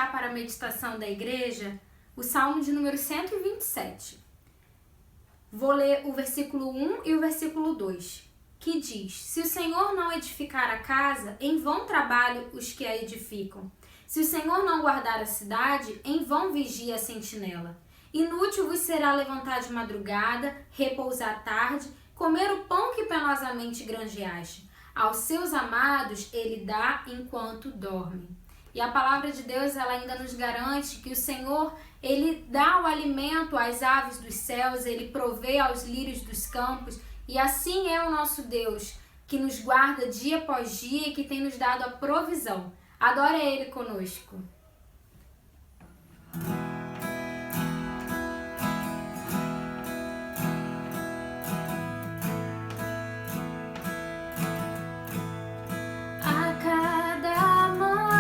deixar para a meditação da igreja o Salmo de número 127. Vou ler o versículo 1 e o versículo 2, que diz: Se o Senhor não edificar a casa, em vão trabalham os que a edificam. Se o Senhor não guardar a cidade, em vão vigia a sentinela. Inútil vos será levantar de madrugada, repousar à tarde, comer o pão que penosamente granjeaste. Aos seus amados ele dá enquanto dorme. E a palavra de Deus, ela ainda nos garante que o Senhor, ele dá o alimento às aves dos céus, ele provê aos lírios dos campos, e assim é o nosso Deus, que nos guarda dia após dia e que tem nos dado a provisão. Adore Ele conosco. A cada manhã.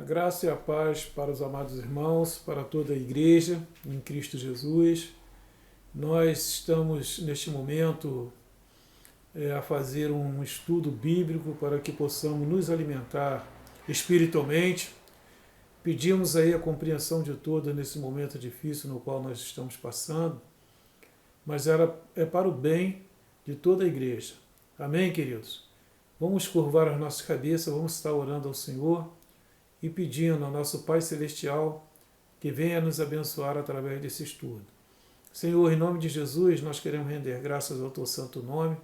graça e a paz para os amados irmãos, para toda a igreja em Cristo Jesus. Nós estamos neste momento a fazer um estudo bíblico para que possamos nos alimentar espiritualmente. Pedimos aí a compreensão de todos nesse momento difícil no qual nós estamos passando, mas é para o bem de toda a igreja. Amém, queridos? Vamos curvar as nossas cabeças, vamos estar orando ao Senhor e pedindo ao nosso Pai Celestial que venha nos abençoar através desse estudo. Senhor, em nome de Jesus, nós queremos render graças ao Teu santo nome,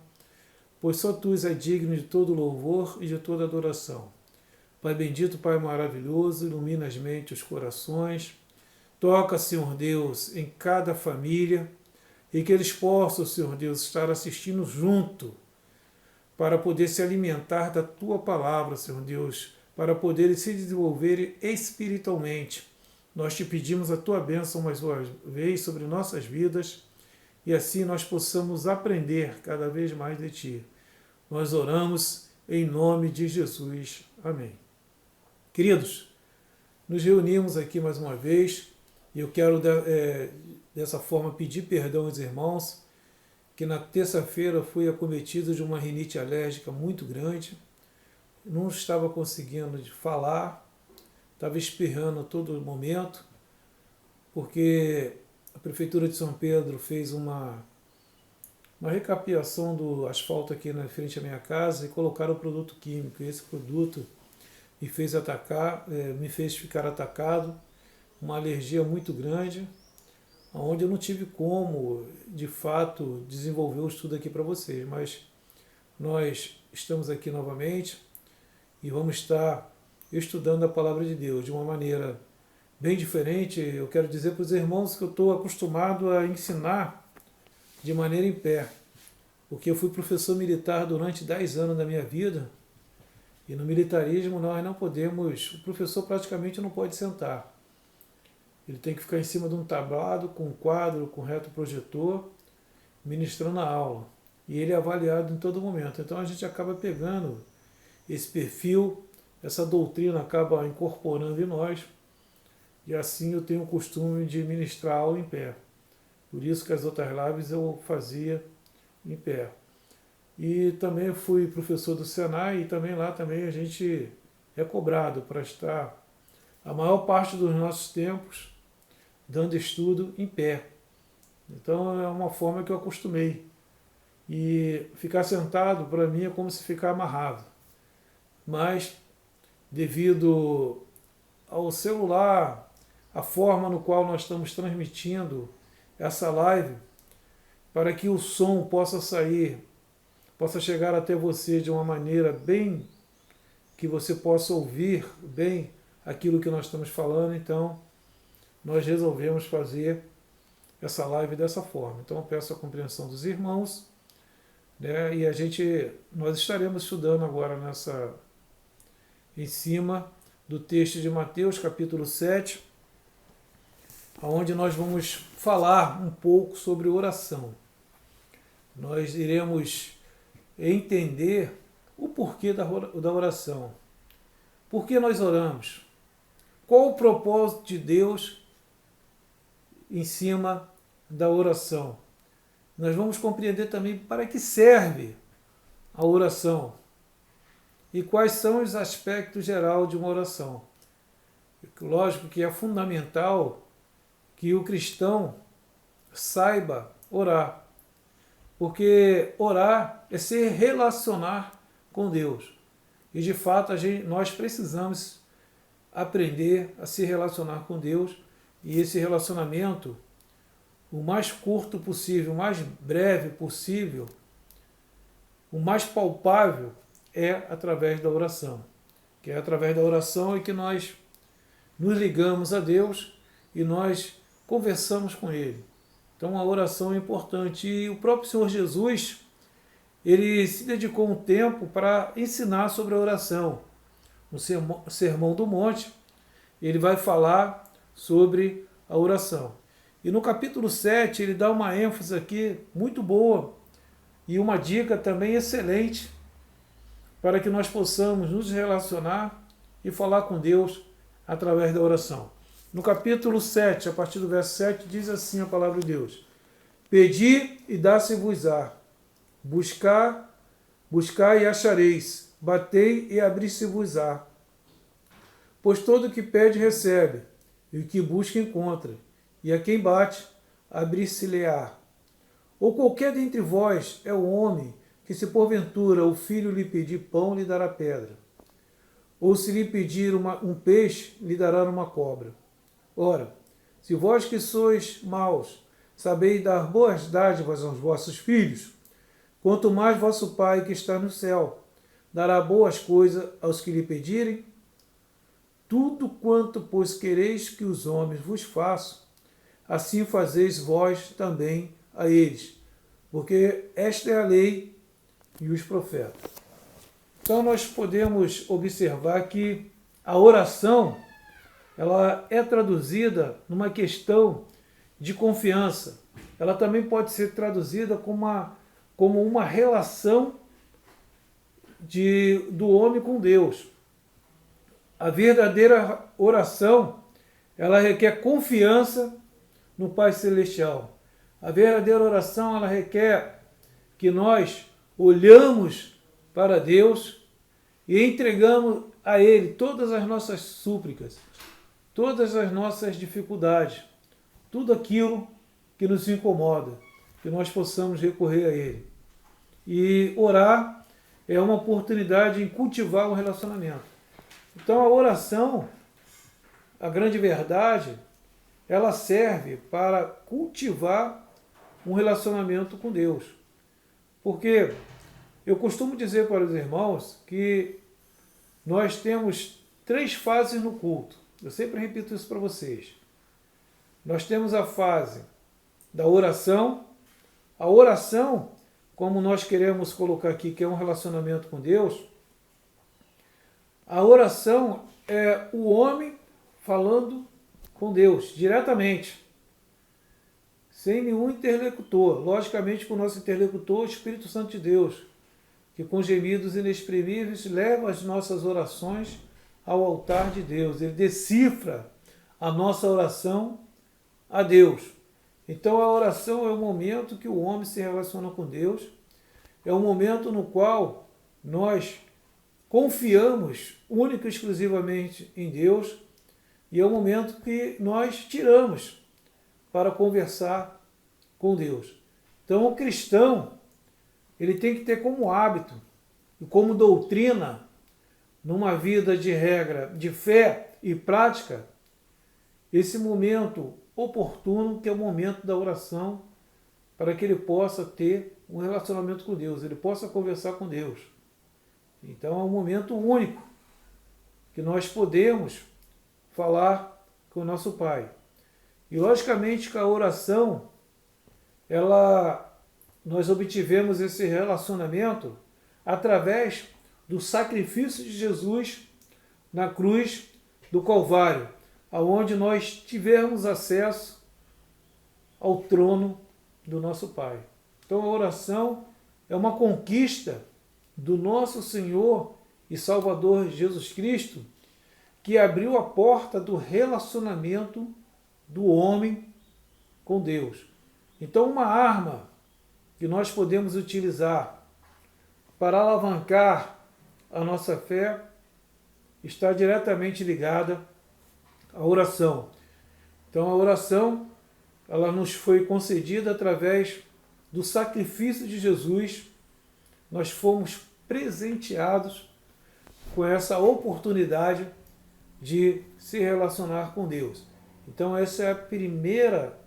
pois só Tu és digno de todo louvor e de toda adoração. Pai bendito, Pai maravilhoso, ilumina as mentes, os corações, toca, Senhor Deus, em cada família e que eles possam, Senhor Deus, estar assistindo junto para poder se alimentar da Tua palavra, Senhor Deus, para poderem se desenvolver espiritualmente. Nós te pedimos a Tua bênção mais uma vez sobre nossas vidas e assim nós possamos aprender cada vez mais de Ti. Nós oramos em nome de Jesus. Amém. Queridos, nos reunimos aqui mais uma vez e eu quero dessa forma pedir perdão aos irmãos que na terça-feira fui acometido de uma rinite alérgica muito grande. Não estava conseguindo falar, estava espirrando a todo momento, porque a Prefeitura de São Pedro fez uma recapeação do asfalto aqui na frente da minha casa e colocaram produto químico. E esse produto me fez ficar atacado, uma alergia muito grande, onde eu não tive como, de fato, desenvolver o estudo aqui para vocês. Mas nós estamos aqui novamente e vamos estar estudando a Palavra de Deus de uma maneira bem diferente. Eu quero dizer para os irmãos que eu estou acostumado a ensinar de maneira em pé, porque eu fui professor militar durante 10 anos da minha vida e no militarismo nós não podemos, o professor praticamente não pode sentar. Ele tem que ficar em cima de um tablado, com um quadro, com retroprojetor, ministrando a aula. E ele é avaliado em todo momento. Então a gente acaba pegando esse perfil, essa doutrina acaba incorporando em nós, e assim eu tenho o costume de ministrar aula em pé. Por isso que as outras lives eu fazia em pé. E também fui professor do Senai, e também lá também a gente é cobrado para estar a maior parte dos nossos tempos dando estudo em pé. Então é uma forma que eu acostumei. E ficar sentado para mim é como se ficar amarrado. Mas devido ao celular, a forma no qual nós estamos transmitindo essa live, para que o som possa sair, possa chegar até você de uma maneira bem, que você possa ouvir bem aquilo que nós estamos falando, então nós resolvemos fazer essa live dessa forma. Então eu peço a compreensão dos irmãos, né, e nós estaremos estudando agora em cima do texto de Mateus, capítulo 7, onde nós vamos falar um pouco sobre oração. Nós iremos entender o porquê da oração. Por que nós oramos? Qual o propósito de Deus em cima da oração? Nós vamos compreender também para que serve a oração e quais são os aspectos gerais de uma oração. Lógico que é fundamental que o cristão saiba orar, porque orar é se relacionar com Deus. E de fato nós precisamos aprender a se relacionar com Deus, e esse relacionamento, o mais curto possível, o mais breve possível, o mais palpável, é através da oração. Que é através da oração é que nós nos ligamos a Deus e nós conversamos com Ele. Então a oração é importante. E o próprio Senhor Jesus, Ele se dedicou um tempo para ensinar sobre a oração. No Sermão do Monte, Ele vai falar sobre a oração. E no capítulo 7, Ele dá uma ênfase aqui muito boa e uma dica também excelente para que nós possamos nos relacionar e falar com Deus através da oração. No capítulo 7, a partir do verso 7, diz assim a palavra de Deus: Pedi e dá-se-vos-á, buscar e achareis, batei e abrir-se-vos-á. Pois todo o que pede recebe, e o que busca encontra, e a quem bate, abrir-se-lhe-á. Ou qualquer dentre vós é o homem que, se porventura o filho lhe pedir pão, lhe dará pedra? Ou se lhe pedir um peixe, lhe dará uma cobra? Ora, se vós que sois maus, sabeis dar boas dádivas aos vossos filhos, quanto mais vosso Pai que está no céu dará boas coisas aos que lhe pedirem? Tudo quanto, pois, quereis que os homens vos façam, assim fazeis vós também a eles, porque esta é a lei e os profetas. Então nós podemos observar que a oração, ela é traduzida numa questão de confiança. Ela também pode ser traduzida como uma relação do homem com Deus. A verdadeira oração, ela requer confiança no Pai Celestial. A verdadeira oração, ela requer que nós olhamos para Deus e entregamos a Ele todas as nossas súplicas, todas as nossas dificuldades, tudo aquilo que nos incomoda, que nós possamos recorrer a Ele. E orar é uma oportunidade em cultivar um relacionamento. Então a oração, a grande verdade, ela serve para cultivar um relacionamento com Deus. Porque eu costumo dizer para os irmãos que nós temos 3 fases no culto. Eu sempre repito isso para vocês. Nós temos a fase da oração. A oração, como nós queremos colocar aqui, que é um relacionamento com Deus, a oração é o homem falando com Deus diretamente, sem nenhum interlocutor. Logicamente, com o nosso interlocutor, o Espírito Santo de Deus, que com gemidos inexprimíveis leva as nossas orações ao altar de Deus. Ele decifra a nossa oração a Deus. Então a oração é o momento que o homem se relaciona com Deus, é o momento no qual nós confiamos única e exclusivamente em Deus, e é o momento que nós tiramos para conversar com Deus. Então o cristão, ele tem que ter como hábito e como doutrina, numa vida de regra, de fé e prática, esse momento oportuno, que é o momento da oração, para que ele possa ter um relacionamento com Deus, ele possa conversar com Deus. Então é um momento único que nós podemos falar com o nosso Pai. E logicamente que a oração, nós obtivemos esse relacionamento através do sacrifício de Jesus na cruz do Calvário, aonde nós tivemos acesso ao trono do nosso Pai. Então a oração é uma conquista do nosso Senhor e Salvador Jesus Cristo, que abriu a porta do relacionamento do homem com Deus. Então uma arma que nós podemos utilizar para alavancar a nossa fé está diretamente ligada à oração. Então a oração, ela nos foi concedida através do sacrifício de Jesus. Nós fomos presenteados com essa oportunidade de se relacionar com Deus. Então essa é a primeira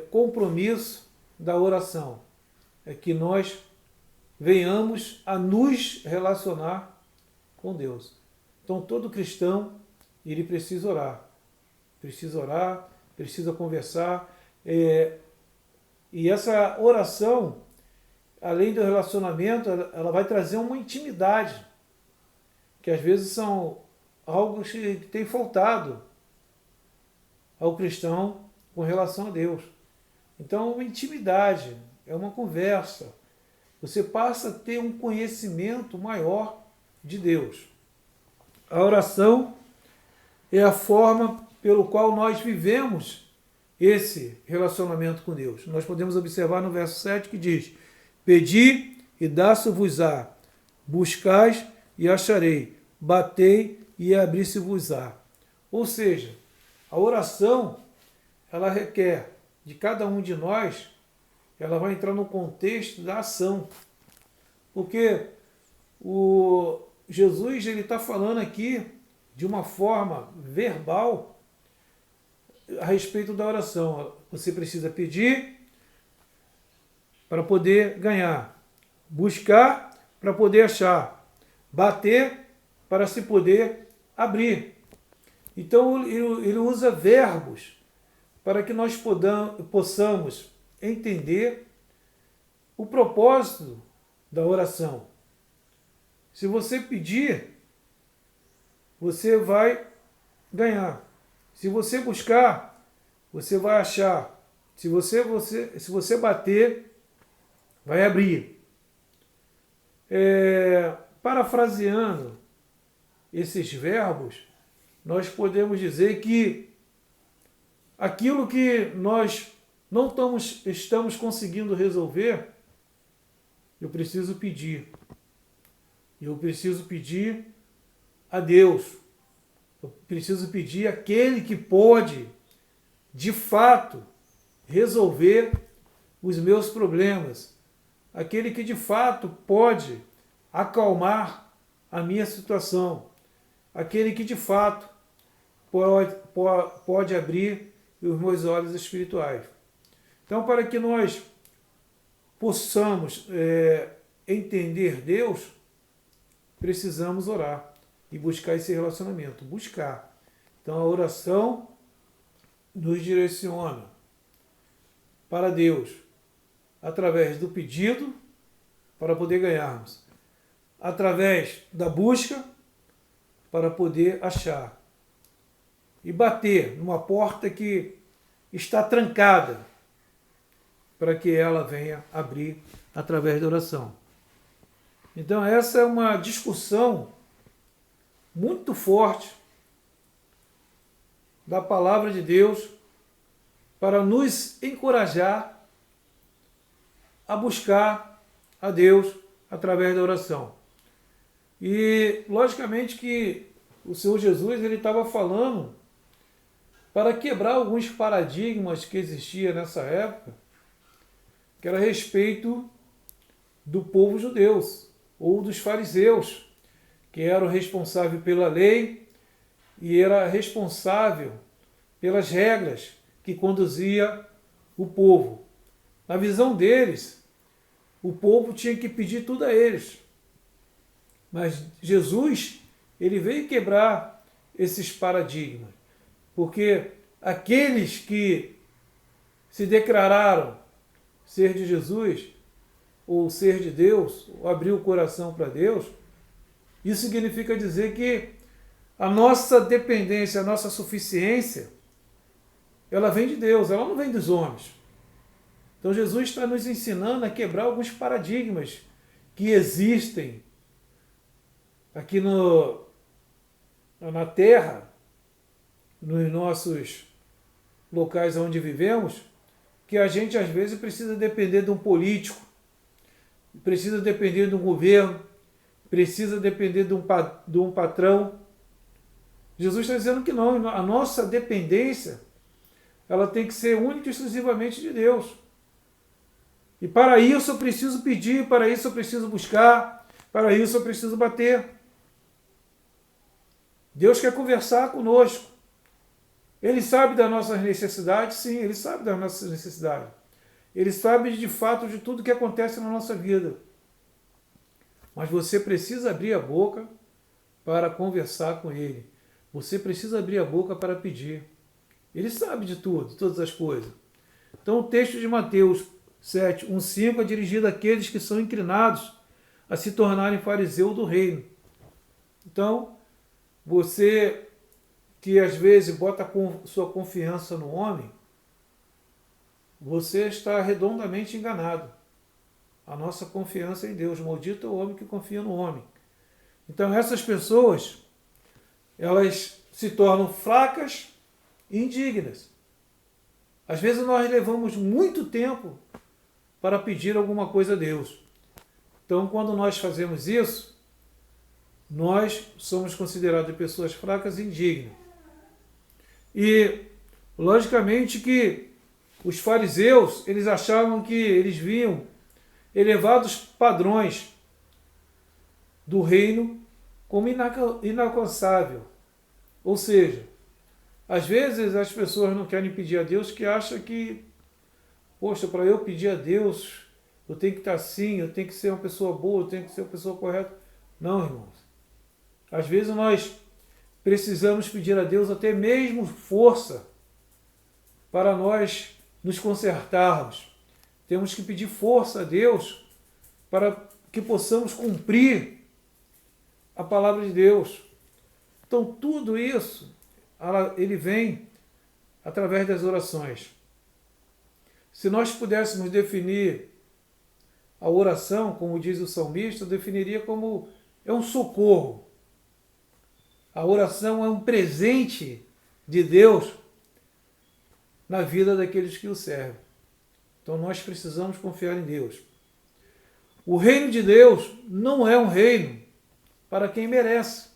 compromisso da oração, é que nós venhamos a nos relacionar com Deus. Então todo cristão, ele precisa orar, precisa conversar, e essa oração, além do relacionamento, ela vai trazer uma intimidade, que às vezes são algo que tem faltado ao cristão com relação a Deus. Então, uma intimidade, é uma conversa. Você passa a ter um conhecimento maior de Deus. A oração, é a forma pelo qual nós vivemos esse relacionamento com Deus. Nós podemos observar no verso 7 que diz: pedi e dá-se-vos-á, buscais e acharei, batei e abri-se-vos-á. Ou seja, a oração, ela requer de cada um de nós, ela vai entrar no contexto da ação. Porque o Jesus está falando aqui de uma forma verbal a respeito da oração. Você precisa pedir para poder ganhar, buscar para poder achar, bater para se poder abrir. Então ele usa verbos para que nós possamos entender o propósito da oração. Se você pedir, você vai ganhar. Se você buscar, você vai achar. Se você bater, vai abrir. Parafraseando esses verbos, nós podemos dizer que aquilo que nós não estamos conseguindo resolver, eu preciso pedir. Eu preciso pedir a Deus. Eu preciso pedir àquele que pode, de fato, resolver os meus problemas. Aquele que, de fato, pode acalmar a minha situação. Aquele que, de fato, pode abrir os meus olhos espirituais. Então, para que nós possamos entender Deus, precisamos orar e buscar esse relacionamento. Buscar. Então, a oração nos direciona para Deus através do pedido para poder ganharmos, através da busca para poder achar, e bater numa porta que está trancada para que ela venha abrir através da oração. Então essa é uma discussão muito forte da palavra de Deus para nos encorajar a buscar a Deus através da oração. E logicamente que o Senhor Jesus ele estava falando para quebrar alguns paradigmas que existiam nessa época, que era a respeito do povo judeu ou dos fariseus, que eram responsáveis pela lei e era responsável pelas regras que conduzia o povo. Na visão deles, o povo tinha que pedir tudo a eles. Mas Jesus, ele veio quebrar esses paradigmas, porque aqueles que se declararam ser de Jesus, ou ser de Deus, ou abrir o coração para Deus, isso significa dizer que a nossa dependência, a nossa suficiência, ela vem de Deus, ela não vem dos homens. Então Jesus está nos ensinando a quebrar alguns paradigmas que existem aqui na Terra, nos nossos locais onde vivemos, que a gente às vezes precisa depender de um político, precisa depender de um governo, precisa depender de um patrão. Jesus está dizendo que não, a nossa dependência ela tem que ser única e exclusivamente de Deus. E para isso eu preciso pedir, para isso eu preciso buscar, para isso eu preciso bater. Deus quer conversar conosco. Ele sabe das nossas necessidades, sim, Ele sabe das nossas necessidades. Ele sabe de fato de tudo que acontece na nossa vida. Mas você precisa abrir a boca para conversar com Ele. Você precisa abrir a boca para pedir. Ele sabe de tudo, de todas as coisas. Então o texto de Mateus 7, 1,5 é dirigido àqueles que são inclinados a se tornarem fariseus do reino. Então, você que às vezes bota sua confiança no homem, você está redondamente enganado. A nossa confiança é em Deus. Maldito é o homem que confia no homem. Então essas pessoas, elas se tornam fracas e indignas. Às vezes nós levamos muito tempo para pedir alguma coisa a Deus. Então, quando nós fazemos isso, nós somos considerados pessoas fracas e indignas. E, logicamente, que os fariseus, eles achavam que eles viam elevados padrões do reino como inalcançável. Ou seja, às vezes as pessoas não querem pedir a Deus, que acham que, poxa, para eu pedir a Deus, eu tenho que estar assim, eu tenho que ser uma pessoa boa, eu tenho que ser uma pessoa correta. Não, irmãos. Às vezes nós precisamos pedir a Deus até mesmo força para nós nos consertarmos. Temos que pedir força a Deus para que possamos cumprir a palavra de Deus. Então, tudo isso, ele vem através das orações. Se nós pudéssemos definir a oração, como diz o salmista, eu definiria como é um socorro. A oração é um presente de Deus na vida daqueles que o servem. Então nós precisamos confiar em Deus. O reino de Deus não é um reino para quem merece.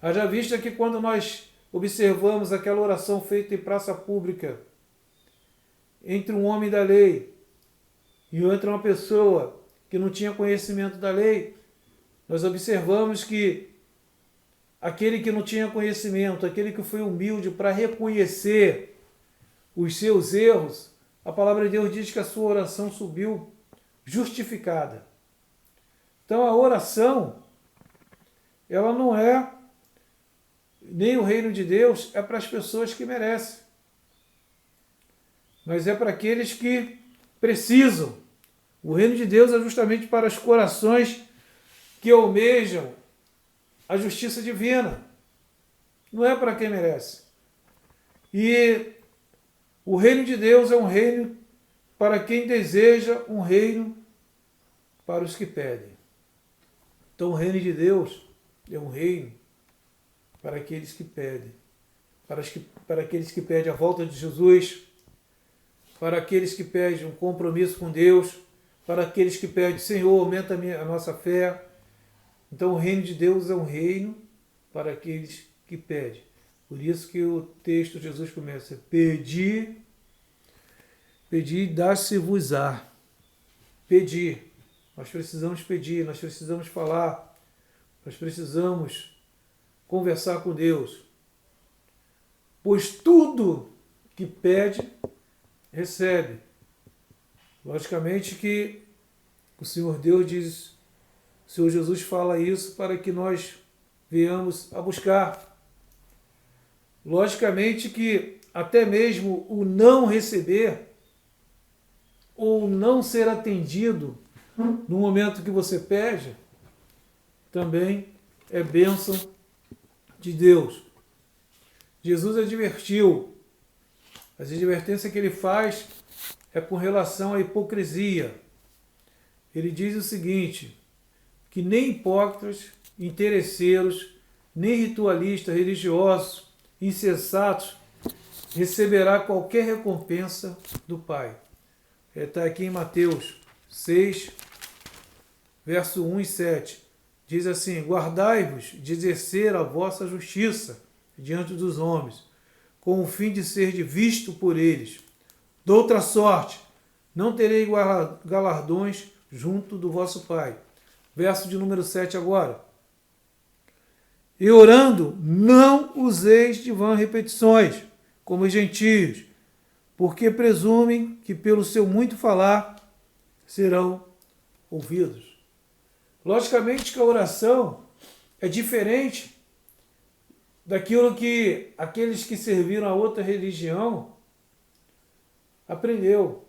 Haja vista que quando nós observamos aquela oração feita em praça pública entre um homem da lei e outra uma pessoa que não tinha conhecimento da lei, nós observamos que aquele que não tinha conhecimento, aquele que foi humilde para reconhecer os seus erros, a palavra de Deus diz que a sua oração subiu justificada. Então a oração, ela não é, nem o reino de Deus é para as pessoas que merecem, mas é para aqueles que precisam. O reino de Deus é justamente para os corações que almejam a justiça divina. Não é para quem merece. E o reino de Deus é um reino para quem deseja um reino para os que pedem. Então o reino de Deus é um reino para aqueles que pedem. Para aqueles que pedem a volta de Jesus, para aqueles que pedem um compromisso com Deus, para aqueles que pedem, Senhor, aumenta a nossa fé. Então o reino de Deus é um reino para aqueles que pedem. Por isso que o texto de Jesus começa, pedir, pedir, dar-se-vos-á. Pedir. Nós precisamos pedir, nós precisamos falar, nós precisamos conversar com Deus. Pois tudo que pede, recebe. Logicamente que o Senhor Deus diz, o Senhor Jesus fala isso para que nós venhamos a buscar. Logicamente que até mesmo o não receber ou não ser atendido no momento que você pede, também é bênção de Deus. Jesus advertiu, as advertências que ele faz é com relação à hipocrisia. Ele diz o seguinte, que nem hipócritas, interesseiros, nem ritualistas, religiosos, insensatos, receberá qualquer recompensa do Pai. Está aqui em Mateus 6, verso 1 e 7. Diz assim, guardai-vos de exercer a vossa justiça diante dos homens, com o fim de ser visto por eles. De outra sorte, não terei galardões junto do vosso Pai. Verso de número 7 agora. E orando, não useis de vãs repetições, como os gentios, porque presumem que pelo seu muito falar serão ouvidos. Logicamente que a oração é diferente daquilo que aqueles que serviram a outra religião aprendeu.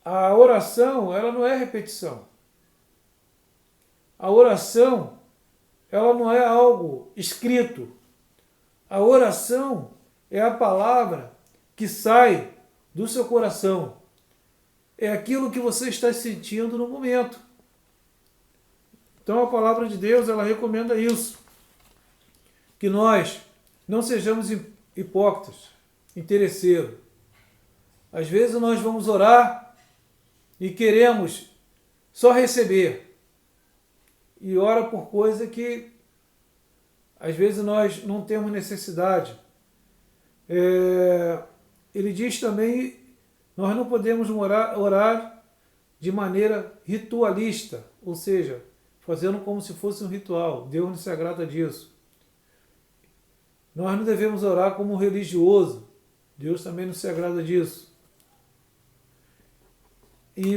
A oração, ela não é repetição. A oração, ela não é algo escrito. A oração é a palavra que sai do seu coração. É aquilo que você está sentindo no momento. Então a palavra de Deus, ela recomenda isso. que nós não sejamos hipócritas, interesseiros. Às vezes nós vamos orar e queremos só receber. E ora por coisa que às vezes nós não temos necessidade. Ele diz também, nós não podemos orar de maneira ritualista, ou seja, fazendo como se fosse um ritual. Deus não se agrada disso. Nós não devemos orar como um religioso. Deus também não se agrada disso. E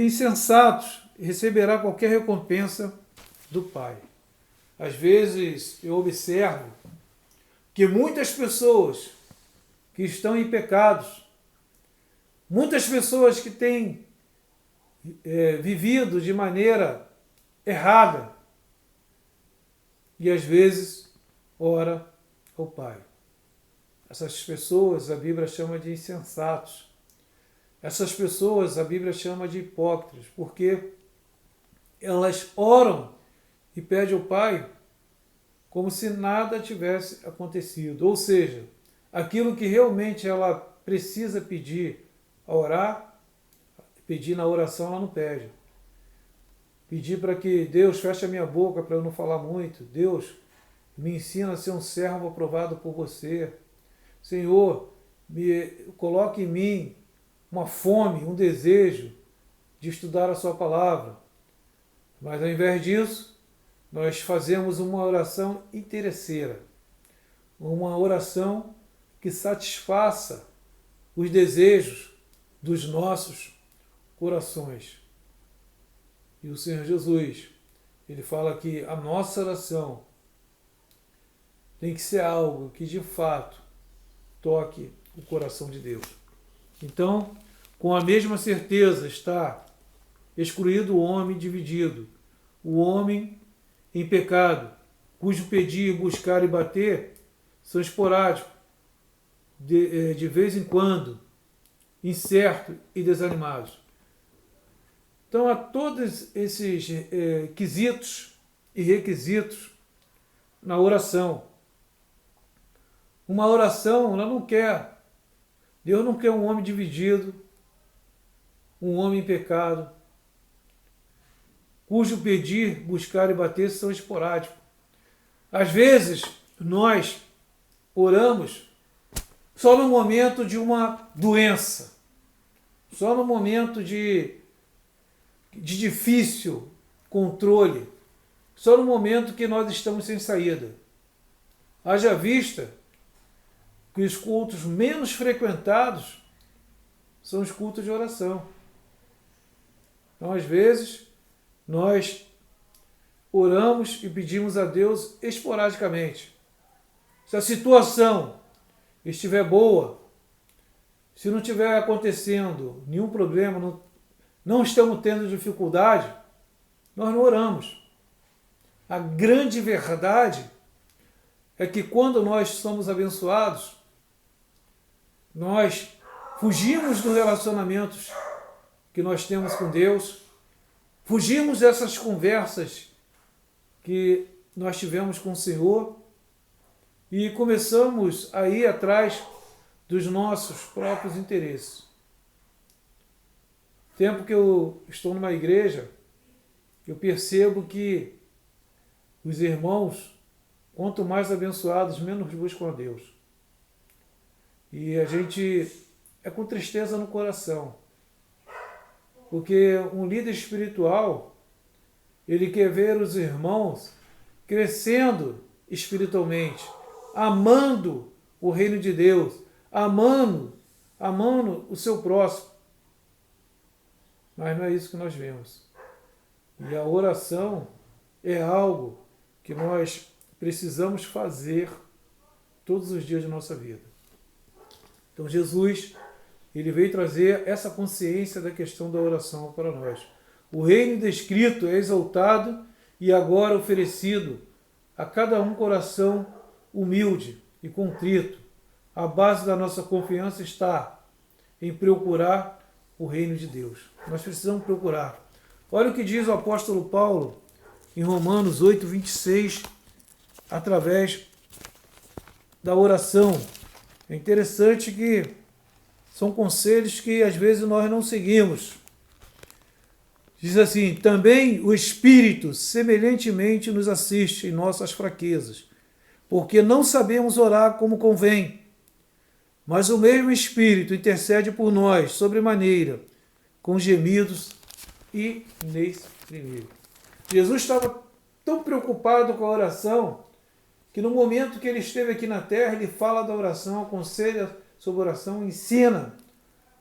insensatos receberá qualquer recompensa do Pai. Às vezes eu observo que muitas pessoas que estão em pecados, muitas pessoas que têm vivido de maneira errada e às vezes ora ao Pai. Essas pessoas a Bíblia chama de insensatos. Essas pessoas a Bíblia chama de hipócritas, porque elas oram e pedem ao Pai como se nada tivesse acontecido. Ou seja, aquilo que realmente ela precisa pedir a orar, pedir na oração, ela não pede. Pedir para que Deus feche a minha boca para eu não falar muito. Deus, me ensina a ser um servo aprovado por você. Senhor, coloque em mim uma fome, um desejo de estudar a sua palavra. Mas ao invés disso, nós fazemos uma oração interesseira. Uma oração que satisfaça os desejos dos nossos corações. E o Senhor Jesus, ele fala que a nossa oração tem que ser algo que de fato toque o coração de Deus. Então, com a mesma certeza está excluído o homem dividido, o homem em pecado, cujo pedir, buscar e bater são esporádicos, de vez em quando, incertos e desanimados. Então, há todos esses quesitos e requisitos na oração. Uma oração, ela não quer. Deus não quer um homem dividido, um homem em pecado, cujo pedir, buscar e bater são esporádicos. Às vezes, nós oramos só no momento de uma doença, só no momento de difícil controle, só no momento que nós estamos sem saída. Haja vista que os cultos menos frequentados são os cultos de oração. Então, às vezes, nós oramos e pedimos a Deus esporadicamente. Se a situação estiver boa, se não estiver acontecendo nenhum problema, não estamos tendo dificuldade, nós não oramos. A grande verdade é que quando nós somos abençoados, nós fugimos dos relacionamentos que nós temos com Deus, fugimos dessas conversas que nós tivemos com o Senhor e começamos a ir atrás dos nossos próprios interesses. Tempo que eu estou numa igreja, eu percebo que os irmãos, quanto mais abençoados, menos buscam a Deus. E a gente é com tristeza no coração, porque um líder espiritual, ele quer ver os irmãos crescendo espiritualmente, amando o reino de Deus, amando o seu próximo. Mas não é isso que nós vemos. E a oração é algo que nós precisamos fazer todos os dias de nossa vida. Então Jesus, ele veio trazer essa consciência da questão da oração para nós. O reino descrito é exaltado e agora oferecido a cada um coração humilde e contrito. A base da nossa confiança está em procurar o reino de Deus. Nós precisamos procurar. Olha o que diz o apóstolo Paulo em Romanos 8, 26, através da oração. É interessante que são conselhos que às vezes nós não seguimos. Diz assim: também o Espírito semelhantemente nos assiste em nossas fraquezas, porque não sabemos orar como convém. Mas o mesmo Espírito intercede por nós, sobremaneira, com gemidos inexprimíveis. Jesus estava tão preocupado com a oração, que no momento que ele esteve aqui na terra, ele fala da oração, aconselha sobre oração, ensina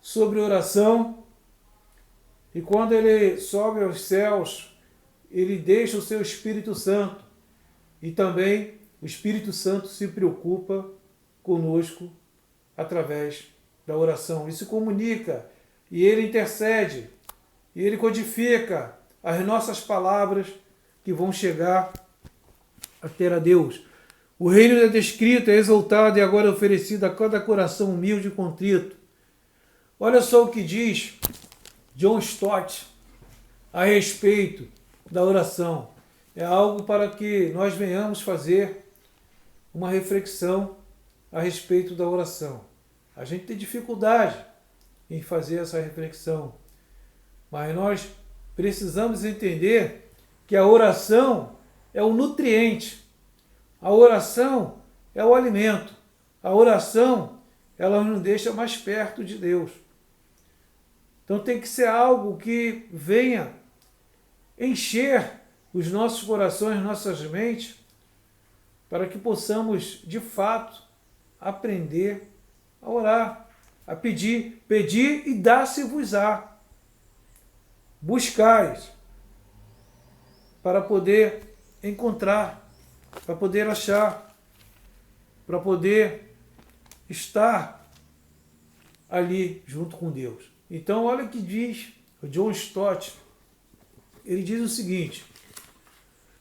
sobre oração. E quando ele sobe aos céus, ele deixa o seu Espírito Santo. E também o Espírito Santo se preocupa conosco através da oração. E se comunica, e ele intercede, e ele codifica as nossas palavras que vão chegar até a Deus. O reino é descrito, é exaltado e agora é oferecido a cada coração humilde e contrito. Olha só o que diz John Stott a respeito da oração. É algo para que nós venhamos fazer uma reflexão a respeito da oração. A gente tem dificuldade em fazer essa reflexão, mas nós precisamos entender que a oração é o nutriente, a oração é o alimento, a oração ela nos deixa mais perto de Deus. Então tem que ser algo que venha encher os nossos corações, nossas mentes, para que possamos, de fato, aprender a orar, a pedir. Pedir e dar-se-vos-á. Buscais para poder encontrar, para poder achar, para poder estar ali junto com Deus. Então, olha o que diz o John Stott. Ele diz o seguinte: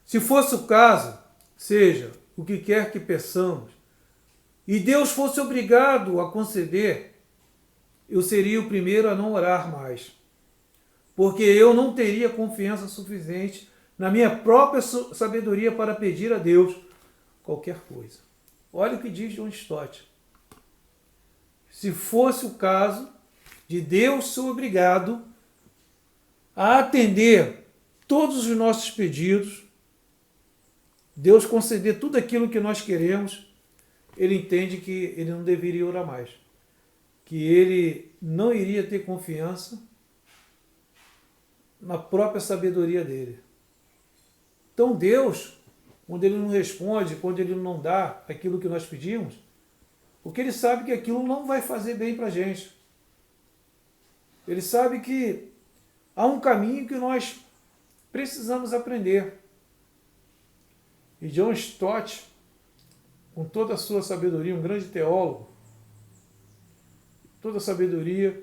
se fosse o caso, seja o que quer que peçamos, e Deus fosse obrigado a conceder, eu seria o primeiro a não orar mais, porque eu não teria confiança suficiente na minha própria sabedoria para pedir a Deus qualquer coisa. Olha o que diz John Stott. Se fosse o caso de Deus ser obrigado a atender todos os nossos pedidos, Deus conceder tudo aquilo que nós queremos, ele entende que ele não deveria orar mais, que ele não iria ter confiança na própria sabedoria dele. Então Deus, quando ele não responde, quando ele não dá aquilo que nós pedimos, porque ele sabe que aquilo não vai fazer bem para a gente. Ele sabe que há um caminho que nós precisamos aprender. E John Stott, com toda a sua sabedoria, um grande teólogo, toda a sabedoria,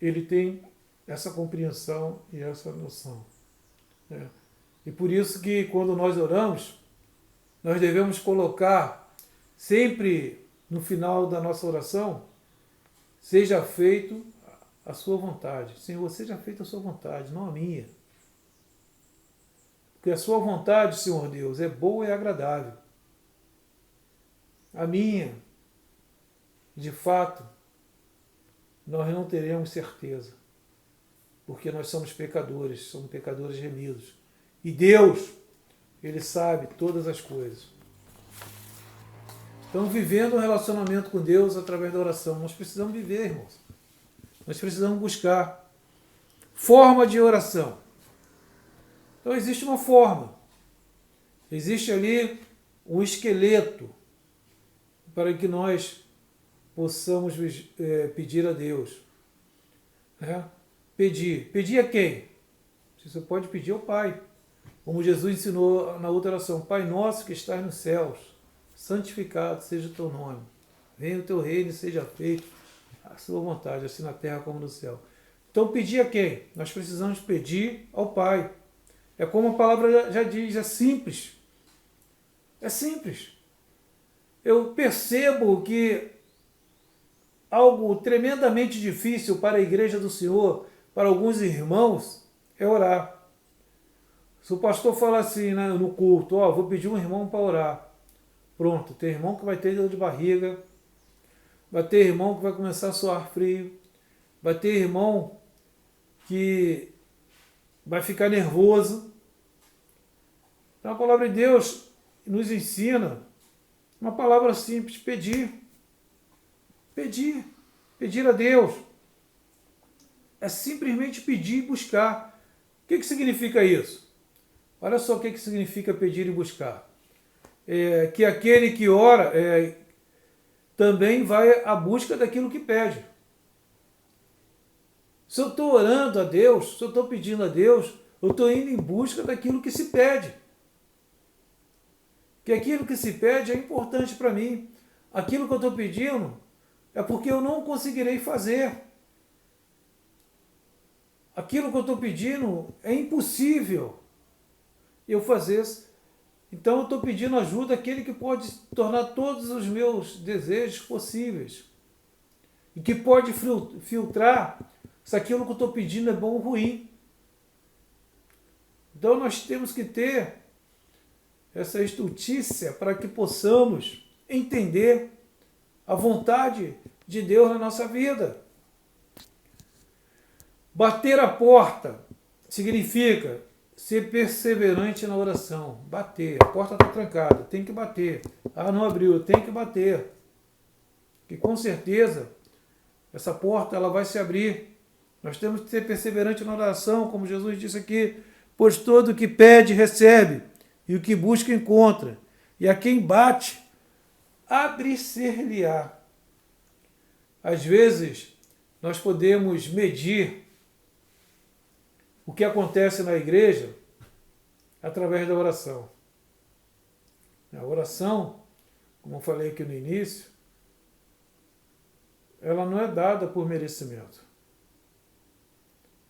ele tem essa compreensão e essa noção. E por isso que quando nós oramos, nós devemos colocar sempre no final da nossa oração: seja feito a sua vontade. Senhor, seja feita a sua vontade, não a minha. Porque a sua vontade, Senhor Deus, é boa e agradável. A minha, de fato, nós não teremos certeza. Porque nós somos pecadores remidos. E Deus, Ele sabe todas as coisas. Então, vivendo um relacionamento com Deus através da oração, nós precisamos viver, irmãos. Nós precisamos buscar forma de oração. Então existe uma forma. Existe ali um esqueleto para que nós possamos pedir a Deus. Pedir. Pedir a quem? Você pode pedir ao Pai. Como Jesus ensinou na outra oração: Pai nosso que estás nos céus, santificado seja o teu nome. Venha o teu reino e seja feito a sua vontade, assim na terra como no céu. Então pedir a quem? Nós precisamos pedir ao Pai. É como a palavra já diz, é simples. É simples. Eu percebo que algo tremendamente difícil para a igreja do Senhor, para alguns irmãos, é orar. Se o pastor fala assim, né, no culto: vou pedir um irmão para orar. Pronto, tem irmão que vai ter dor de barriga, vai ter irmão que vai começar a suar frio, vai ter irmão que vai ficar nervoso. Então a palavra de Deus nos ensina uma palavra simples: pedir. Pedir. Pedir a Deus. É simplesmente pedir e buscar. O que significa isso? Olha só o que significa pedir e buscar. Que aquele que ora também vai à busca daquilo que pede. Se eu estou orando a Deus, se eu estou pedindo a Deus, eu estou indo em busca daquilo que se pede. Que aquilo que se pede é importante para mim. Aquilo que eu estou pedindo é porque eu não conseguirei fazer. Aquilo que eu estou pedindo é impossível eu fazer. Então eu estou pedindo ajuda àquele que pode tornar todos os meus desejos possíveis. E que pode filtrar se aquilo que eu estou pedindo é bom ou ruim. Então nós temos que ter essa estultícia para que possamos entender a vontade de Deus na nossa vida. Bater a porta significa ser perseverante na oração. Bater. A porta está trancada, tem que bater. Ah, não abriu, tem que bater. Que com certeza essa porta ela vai se abrir. Nós temos que ser perseverante na oração, como Jesus disse aqui, pois todo o que pede recebe, e o que busca encontra, e a quem bate abre-se-lhe-á. Às vezes nós podemos medir o que acontece na igreja através da oração. A oração, como eu falei aqui no início, ela não é dada por merecimento.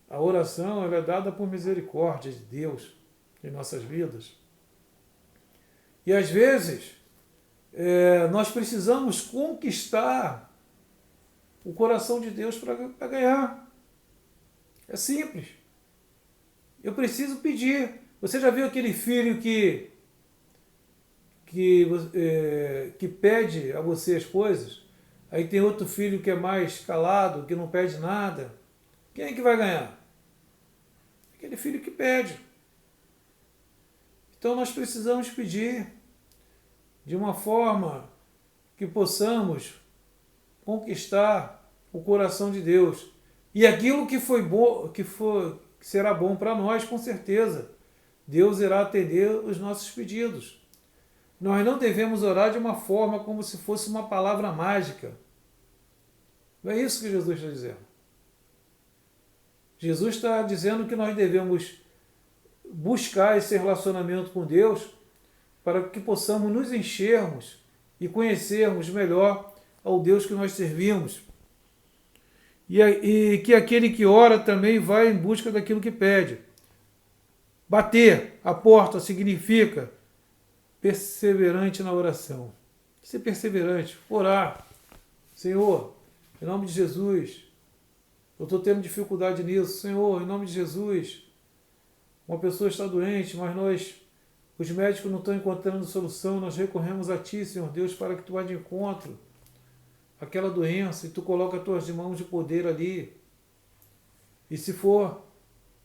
A oração ela é dada por misericórdia de Deus em nossas vidas. E às vezes nós precisamos conquistar o coração de Deus para ganhar. É simples. Eu preciso pedir. Você já viu aquele filho que pede a você as coisas? Aí tem outro filho que é mais calado, que não pede nada. Quem é que vai ganhar? Aquele filho que pede. Então nós precisamos pedir de uma forma que possamos conquistar o coração de Deus. E aquilo que foi bom, que será bom para nós, com certeza, Deus irá atender os nossos pedidos. Nós não devemos orar de uma forma como se fosse uma palavra mágica. Não é isso que Jesus está dizendo. Jesus está dizendo que nós devemos buscar esse relacionamento com Deus para que possamos nos enchermos e conhecermos melhor ao Deus que nós servimos. E que aquele que ora também vai em busca daquilo que pede. Bater a porta significa perseverante na oração. Ser perseverante, orar. Senhor, em nome de Jesus, eu estou tendo dificuldade nisso. Senhor, em nome de Jesus, uma pessoa está doente, mas os médicos não estão encontrando solução, nós recorremos a Ti, Senhor Deus, para que Tu vá de encontro àquela doença e Tu coloca as Tuas mãos de poder ali. E se for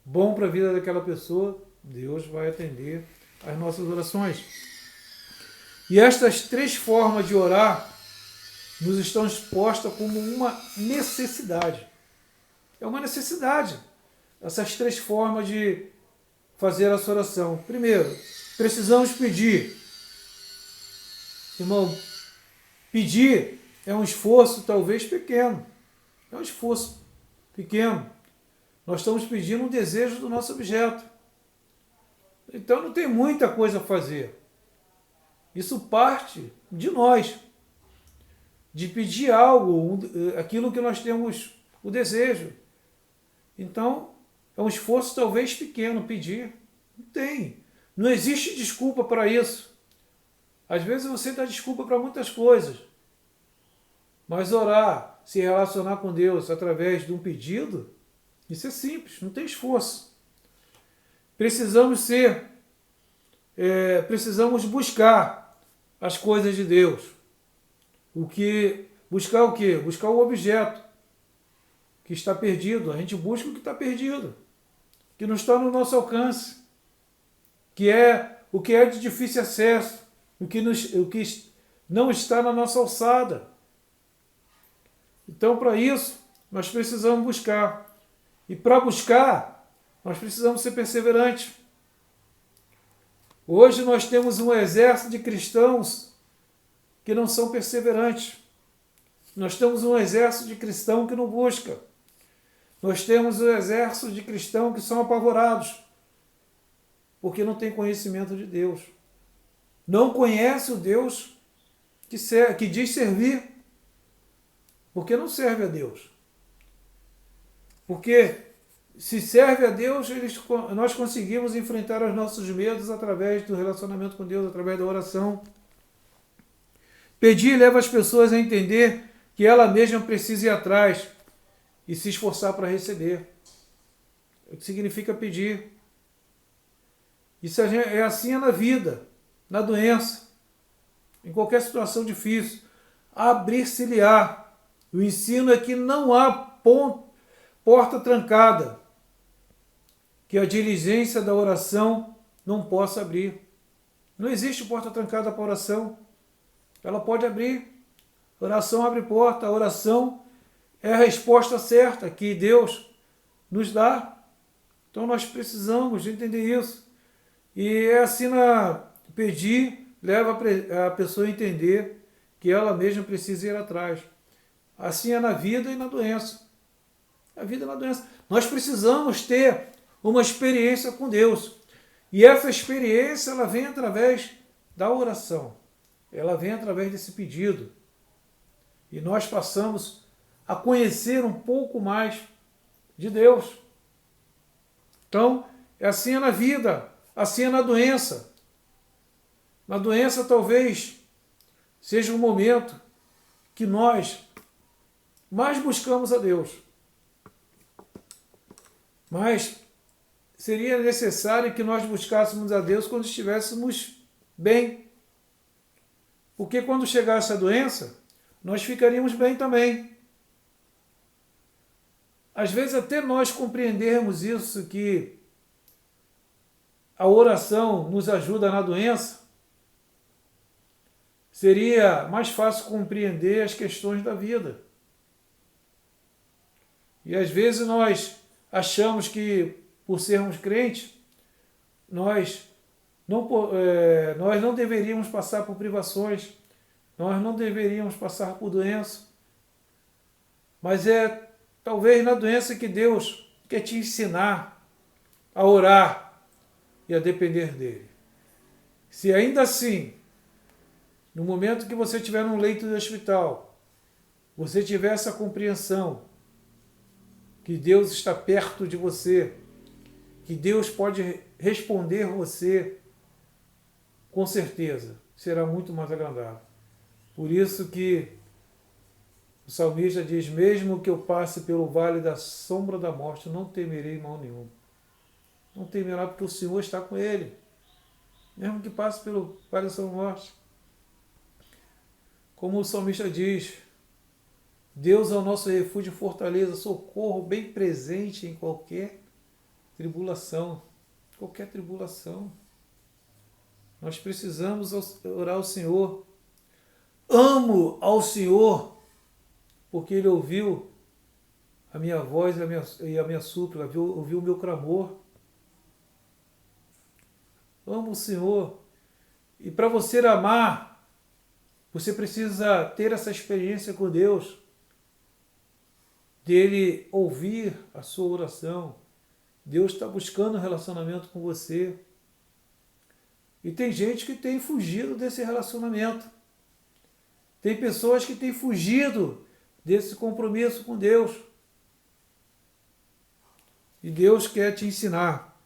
bom para a vida daquela pessoa, Deus vai atender às nossas orações. E estas três formas de orar nos estão expostas como uma necessidade. É uma necessidade. Essas três formas de fazer essa oração. Primeiro, precisamos pedir. Irmão, pedir é um esforço talvez pequeno. É um esforço pequeno. Nós estamos pedindo um desejo do nosso objeto. Então não tem muita coisa a fazer. Isso parte de nós. De pedir algo, aquilo que nós temos o desejo. Então, é um esforço talvez pequeno pedir. Não tem. Não existe desculpa para isso. Às vezes você dá desculpa para muitas coisas. Mas orar, se relacionar com Deus através de um pedido, isso é simples, não tem esforço. Precisamos buscar as coisas de Deus. Buscar o quê? Buscar o objeto que está perdido. A gente busca o que está perdido, que não está no nosso alcance, o que é de difícil acesso, o que não está na nossa alçada. Então, para isso, nós precisamos buscar. E para buscar, nós precisamos ser perseverantes. Hoje nós temos um exército de cristãos que não são perseverantes. Nós temos um exército de cristão que não busca. Nós temos um exército de cristãos que são apavorados, porque não tem conhecimento de Deus. Não conhece o Deus que diz servir, porque não serve a Deus. Porque se serve a Deus, nós conseguimos enfrentar os nossos medos através do relacionamento com Deus, através da oração. Pedir leva as pessoas a entender que ela mesma precisa ir atrás e se esforçar para receber. O que significa pedir. Isso é assim na vida, na doença, em qualquer situação difícil. Abrir-se-lhe-á. O ensino é que não há porta trancada que a diligência da oração não possa abrir. Não existe porta trancada para a oração. Ela pode abrir. A oração abre porta. A oração é a resposta certa que Deus nos dá. Então nós precisamos entender isso. E é assim pedir leva a pessoa a entender que ela mesma precisa ir atrás. Assim é na vida e na doença. A vida e na doença. Nós precisamos ter uma experiência com Deus. E essa experiência ela vem através da oração. Ela vem através desse pedido. E nós passamos a conhecer um pouco mais de Deus. Então, assim é na vida, assim é na doença. Na doença talvez seja um momento que nós mais buscamos a Deus. Mas seria necessário que nós buscássemos a Deus quando estivéssemos bem. Porque quando chegasse a doença, nós ficaríamos bem também. Às vezes até nós compreendermos isso, que a oração nos ajuda na doença, seria mais fácil compreender as questões da vida. E às vezes nós achamos que, por sermos crentes, nós não deveríamos passar por privações, nós não deveríamos passar por doença. Mas é talvez na doença que Deus quer te ensinar a orar e a depender dele. Se ainda assim, no momento que você estiver num leito de hospital, você tiver essa compreensão que Deus está perto de você, que Deus pode responder você, com certeza será muito mais agradável. Por isso que o salmista diz: mesmo que eu passe pelo vale da sombra da morte, não temerei mal nenhum. Não temerá, porque o Senhor está com ele. Mesmo que passe pelo vale da sombra da morte. Como o salmista diz: Deus é o nosso refúgio e fortaleza, socorro bem presente em qualquer tribulação. Qualquer tribulação. Nós precisamos orar ao Senhor. Amo ao Senhor, porque Ele ouviu a minha voz e a minha súplica, ouviu o meu clamor. Amo o Senhor. E para você amar, você precisa ter essa experiência com Deus, dele ouvir a sua oração. Deus está buscando um relacionamento com você. E tem gente que tem fugido desse relacionamento. Tem pessoas que têm fugido desse compromisso com Deus. E Deus quer te ensinar.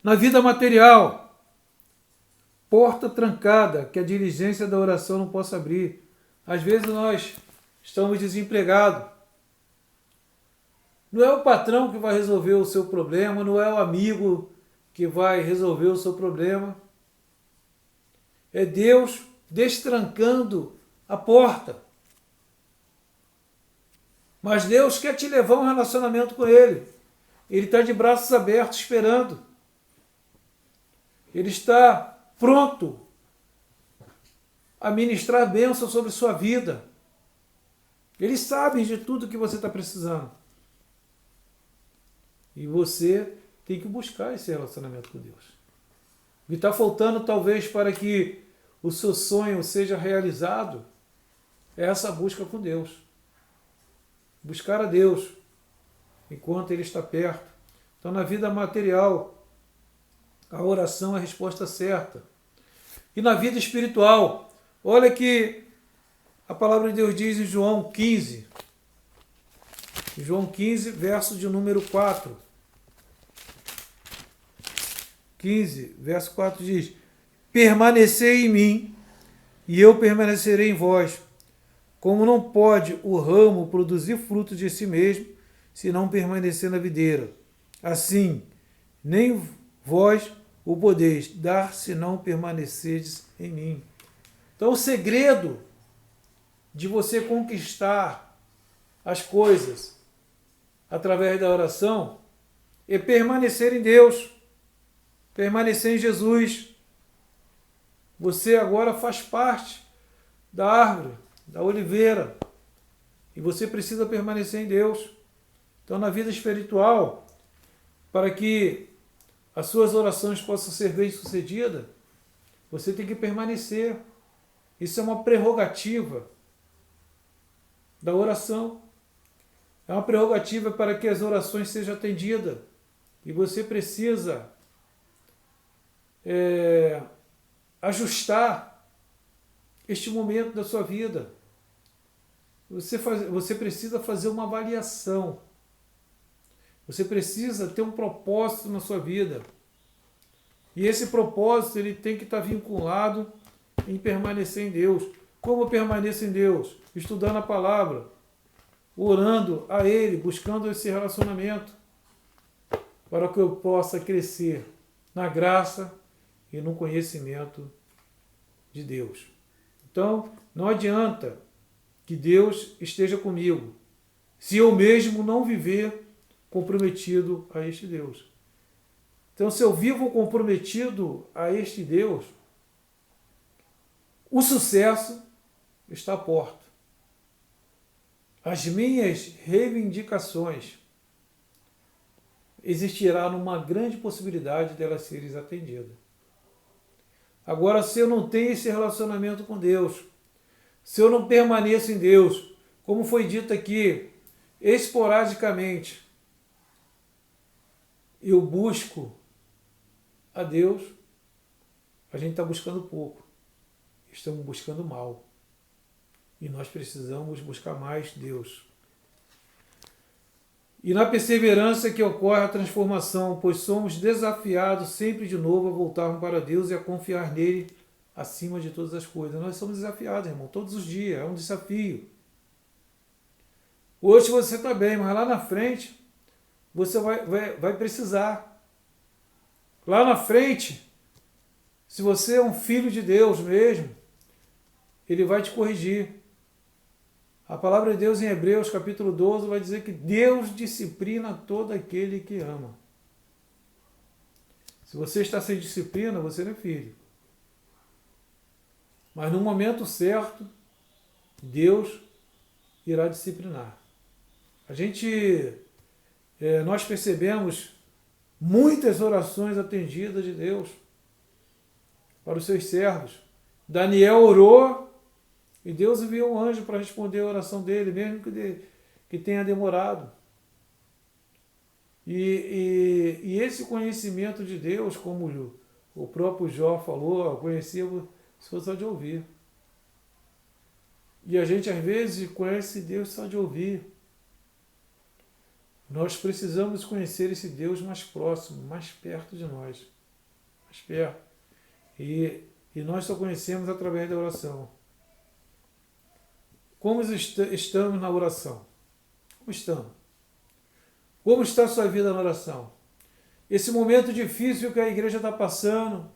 Na vida material, porta trancada que a diligência da oração não possa abrir. Às vezes nós estamos desempregados. Não é o patrão que vai resolver o seu problema, não é o amigo que vai resolver o seu problema. É Deus destrancando a porta. Mas Deus quer te levar a um relacionamento com Ele. Ele está de braços abertos esperando. Ele está pronto a ministrar bênção sobre sua vida. Ele sabe de tudo que você está precisando. E você tem que buscar esse relacionamento com Deus. O que está faltando, talvez, para que o seu sonho seja realizado, é essa busca com Deus. Buscar a Deus enquanto Ele está perto. Então, na vida material, a oração é a resposta certa. E na vida espiritual, olha que a palavra de Deus diz em João 15. João 15, verso de número 4. 15, verso 4 diz: permanecei em mim, e eu permanecerei em vós. Como não pode o ramo produzir fruto de si mesmo, se não permanecer na videira, assim, nem vós o podeis dar, se não permanecerdes em mim. Então, o segredo de você conquistar as coisas através da oração é permanecer em Deus, permanecer em Jesus. Você agora faz parte da árvore, da oliveira, e você precisa permanecer em Deus. Então, na vida espiritual, para que as suas orações possam ser bem-sucedidas, você tem que permanecer. Isso é uma prerrogativa da oração. É uma prerrogativa para que as orações sejam atendidas. E você precisa ajustar este momento da sua vida. Você precisa fazer uma avaliação. Você precisa ter um propósito na sua vida. E esse propósito ele tem que estar vinculado em permanecer em Deus. Como eu permaneço em Deus? Estudando a palavra, orando a Ele, buscando esse relacionamento, para que eu possa crescer na graça e no conhecimento de Deus. Então, não adianta que Deus esteja comigo se eu mesmo não viver comprometido a este Deus. Então, se eu vivo comprometido a este Deus, o sucesso está à porta. As minhas reivindicações existirá numa grande possibilidade delas serem atendidas. Agora, se eu não tenho esse relacionamento com Deus, se eu não permaneço em Deus, como foi dito aqui, esporadicamente, eu busco a Deus, a gente está buscando pouco. Estamos buscando mal. E nós precisamos buscar mais Deus. E na perseverança que ocorre a transformação, pois somos desafiados sempre de novo a voltarmos para Deus e a confiar nele acima de todas as coisas. Nós somos desafiados, irmão, todos os dias. É um desafio. Hoje você está bem, mas lá na frente você vai precisar. Lá na frente, se você é um filho de Deus mesmo, Ele vai te corrigir. A palavra de Deus em Hebreus, capítulo 12, vai dizer que Deus disciplina todo aquele que ama. Se você está sem disciplina, você não é filho. Mas no momento certo, Deus irá disciplinar. Nós percebemos muitas orações atendidas de Deus para os seus servos. Daniel orou e Deus enviou um anjo para responder a oração dele, mesmo que tenha demorado. E esse conhecimento de Deus, como o próprio Jó falou, eu conhecia só de ouvir. E a gente às vezes conhece Deus só de ouvir. Nós precisamos conhecer esse Deus mais próximo, mais perto de nós. Mais perto. E nós só conhecemos através da oração. Como estamos na oração? Como estamos? Como está a sua vida na oração? Esse momento difícil que a igreja está passando,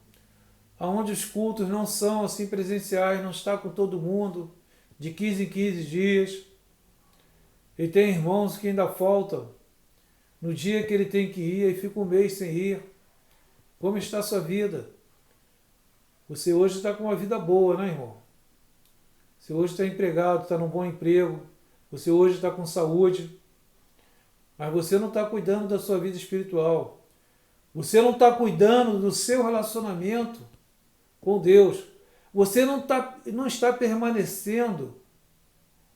onde os cultos não são assim presenciais, não está com todo mundo, de 15 em 15 dias. E tem irmãos que ainda faltam no dia que ele tem que ir e fica um mês sem ir. Como está a sua vida? Você hoje está com uma vida boa, né, irmão? Você hoje está empregado, está num bom emprego, você hoje está com saúde, mas você não está cuidando da sua vida espiritual. Você não está cuidando do seu relacionamento com Deus. Você não está permanecendo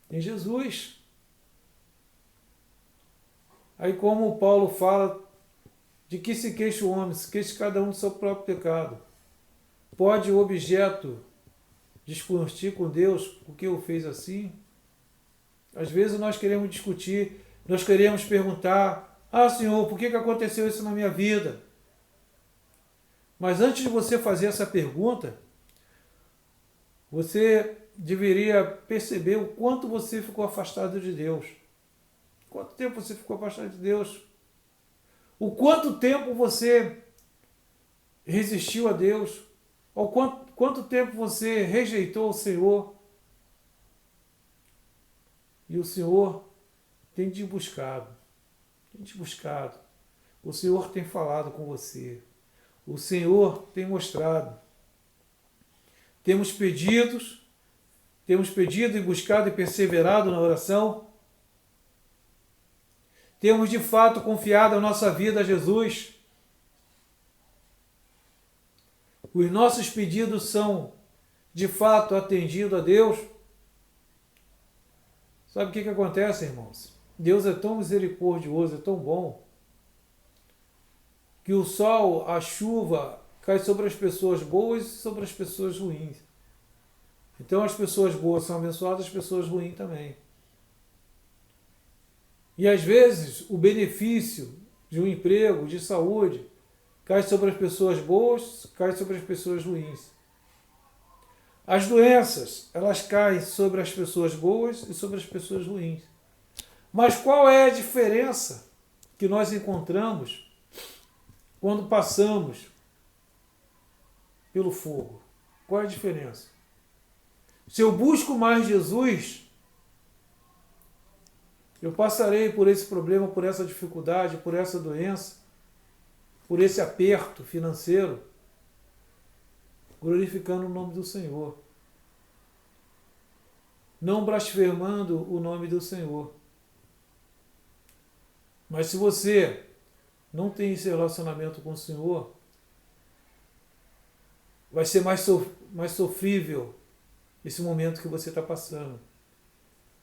em Jesus. Aí como o Paulo fala, de que se queixa o homem? Se queixa cada um do seu próprio pecado. Pode o objeto discutir com Deus por que o fez assim? Às vezes nós queremos discutir, nós queremos perguntar, Senhor, por que aconteceu isso na minha vida? Mas antes de você fazer essa pergunta, você deveria perceber o quanto você ficou afastado de Deus. Quanto tempo você ficou afastado de Deus? O quanto tempo você resistiu a Deus? Ou quanto tempo você rejeitou o Senhor? E o Senhor tem te buscado. Tem te buscado. O Senhor tem falado com você. O Senhor tem mostrado. Temos pedido e buscado e perseverado na oração. Temos de fato confiado a nossa vida a Jesus. Os nossos pedidos são de fato atendidos a Deus. Sabe o que acontece, irmãos? Deus é tão misericordioso, é tão bom, que o sol, a chuva, cai sobre as pessoas boas e sobre as pessoas ruins. Então as pessoas boas são abençoadas, as pessoas ruins também. E às vezes o benefício de um emprego, de saúde, cai sobre as pessoas boas, cai sobre as pessoas ruins. As doenças, elas caem sobre as pessoas boas e sobre as pessoas ruins. Mas qual é a diferença que nós encontramos quando passamos pelo fogo? Qual é a diferença? Se eu busco mais Jesus, eu passarei por esse problema, por essa dificuldade, por essa doença, por esse aperto financeiro, glorificando o nome do Senhor, não blasfemando o nome do Senhor. Mas se você não tem esse relacionamento com o Senhor, vai ser mais sofrível esse momento que você está passando.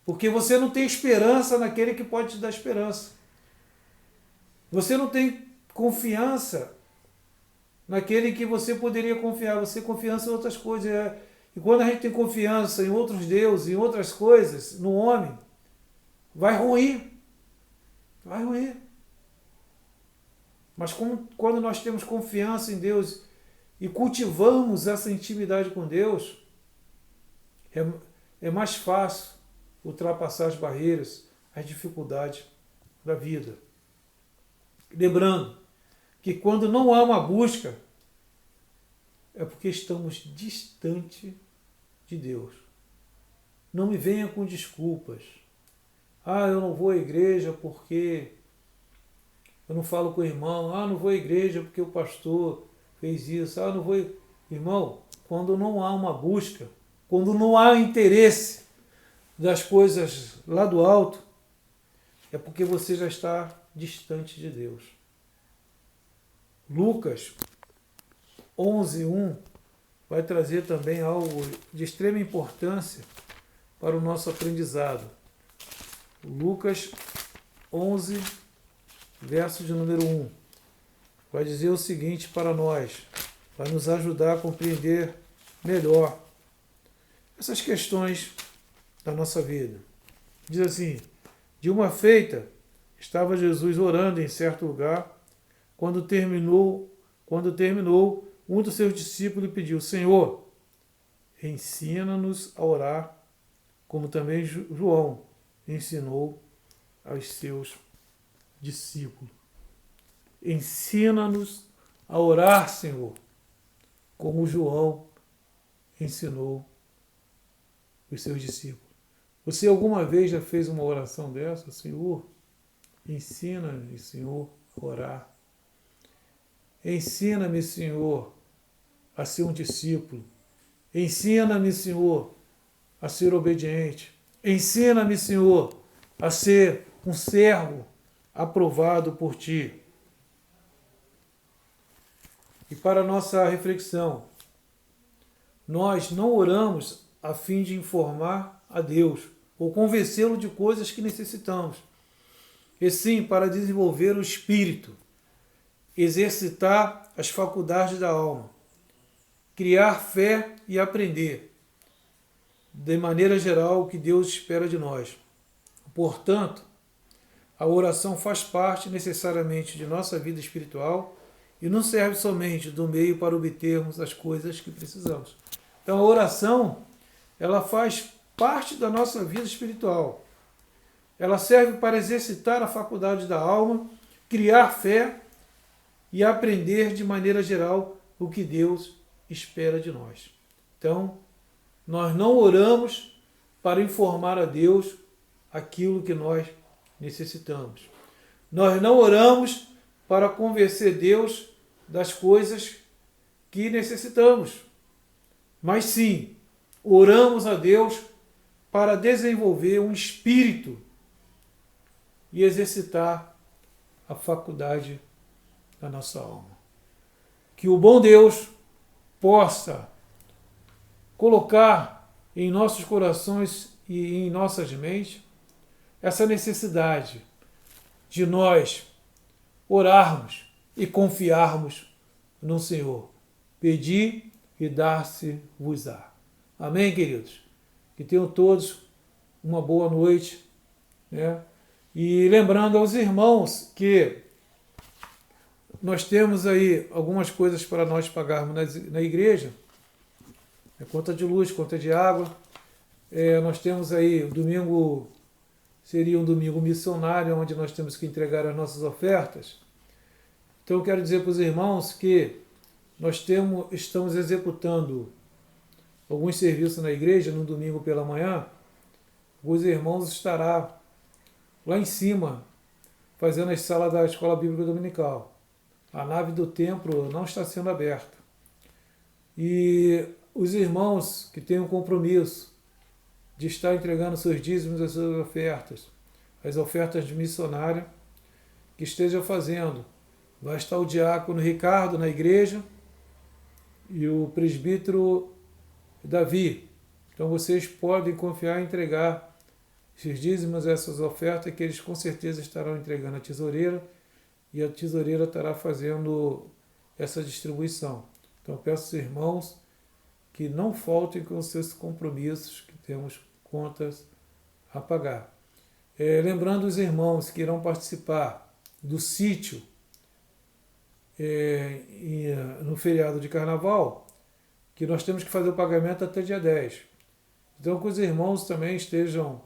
Porque você não tem esperança naquele que pode te dar esperança. Você não tem confiança naquele que você poderia confiar. Você tem confiança em outras coisas. E quando a gente tem confiança em outros deuses, em outras coisas, no homem, vai ruir. Vai ruir. Mas quando nós temos confiança em Deus e cultivamos essa intimidade com Deus, é mais fácil ultrapassar as barreiras, as dificuldades da vida. Lembrando que quando não há uma busca, é porque estamos distante de Deus. Não me venha com desculpas. Eu não vou à igreja porque eu não falo com o irmão. Não vou à igreja porque o pastor fez isso. Não vou. Irmão, quando não há uma busca, quando não há interesse das coisas lá do alto, é porque você já está distante de Deus. Lucas 11:1 vai trazer também algo de extrema importância para o nosso aprendizado. Lucas 11, verso de número 1, vai dizer o seguinte para nós, vai nos ajudar a compreender melhor essas questões da nossa vida. Diz assim: de uma feita, estava Jesus orando em certo lugar, quando terminou, um dos seus discípulos lhe pediu: Senhor, ensina-nos a orar, como também João ensinou aos seus discípulos. Ensina-nos a orar, Senhor, como João ensinou os seus discípulos. Você alguma vez já fez uma oração dessa? Senhor, ensina-me, Senhor, a orar. Ensina-me, Senhor, a ser um discípulo. Ensina-me, Senhor, a ser obediente. Ensina-me, Senhor, a ser um servo aprovado por Ti. E para a nossa reflexão, nós não oramos a fim de informar a Deus ou convencê-lo de coisas que necessitamos, e sim para desenvolver o espírito, exercitar as faculdades da alma, criar fé e aprender, de maneira geral, o que Deus espera de nós. Portanto, a oração faz parte necessariamente de nossa vida espiritual e não serve somente do meio para obtermos as coisas que precisamos. Então a oração, ela faz parte da nossa vida espiritual. Ela serve para exercitar a faculdade da alma, criar fé e aprender de maneira geral o que Deus espera de nós. Então, nós não oramos para informar a Deus aquilo que nós necessitamos. Nós não oramos para convencer Deus das coisas que necessitamos, mas sim, oramos a Deus para desenvolver um espírito e exercitar a faculdade da nossa alma. Que o bom Deus possa colocar em nossos corações e em nossas mentes essa necessidade de nós orarmos e confiarmos no Senhor. Pedi e dar-se-vos-á. Amém, queridos? Que tenham todos uma boa noite, né? E lembrando aos irmãos que nós temos aí algumas coisas para nós pagarmos na igreja, conta de luz, conta de água. Nós temos aí o domingo, seria um domingo missionário, onde nós temos que entregar as nossas ofertas. Então eu quero dizer para os irmãos que nós estamos executando alguns serviços na igreja no domingo pela manhã. Os irmãos estarão lá em cima fazendo as salas da Escola Bíblica Dominical. A nave do templo não está sendo aberta. E os irmãos que têm um compromisso de estar entregando seus dízimos, as suas ofertas, as ofertas de missionária, que estejam fazendo. Vai estar o diácono Ricardo na igreja e o presbítero Davi. Então vocês podem confiar em entregar esses dízimos, essas ofertas, que eles com certeza estarão entregando à tesoureira, e a tesoureira estará fazendo essa distribuição. Então peço aos irmãos que não faltem com os seus compromissos, que temos contas a pagar. Lembrando os irmãos que irão participar do sítio no feriado de carnaval, que nós temos que fazer o pagamento até dia 10. Então que os irmãos também estejam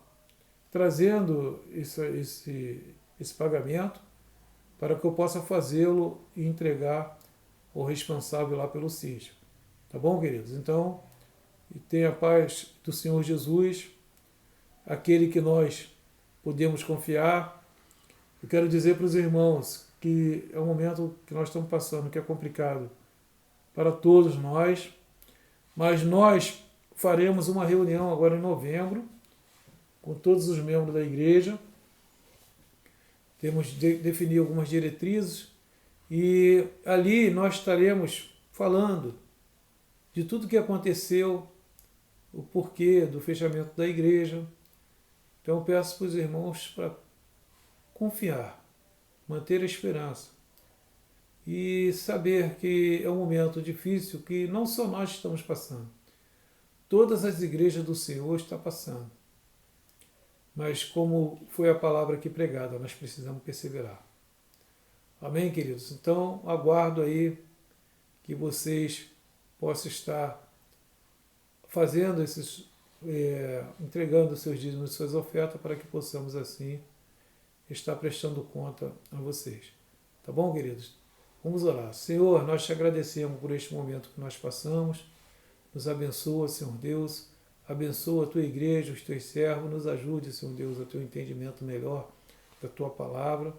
trazendo esse pagamento para que eu possa fazê-lo e entregar ao responsável lá pelo sítio. Tá bom, queridos? Então, tenha a paz do Senhor Jesus, aquele que nós podemos confiar. Eu quero dizer para os irmãos que é um momento que nós estamos passando, que é complicado para todos nós, mas nós faremos uma reunião agora em novembro, com todos os membros da igreja. Temos de definir algumas diretrizes e ali nós estaremos falando de tudo que aconteceu, o porquê do fechamento da igreja. Então eu peço para os irmãos para confiar, manter a esperança e saber que é um momento difícil que não só nós estamos passando, todas as igrejas do Senhor estão passando. Mas como foi a palavra aqui pregada, nós precisamos perseverar. Amém, queridos? Então, aguardo aí que vocês possam estar fazendo entregando seus dízimos e suas ofertas para que possamos assim estar prestando conta a vocês. Tá bom, queridos? Vamos orar. Senhor, nós te agradecemos por este momento que nós passamos. Nos abençoa, Senhor Deus. Abençoa a tua igreja, os teus servos. Nos ajude, Senhor Deus, a ter um entendimento melhor da tua palavra.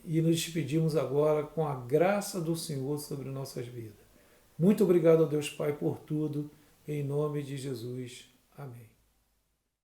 E nos despedimos agora com a graça do Senhor sobre nossas vidas. Muito obrigado a Deus Pai por tudo. Em nome de Jesus. Amém.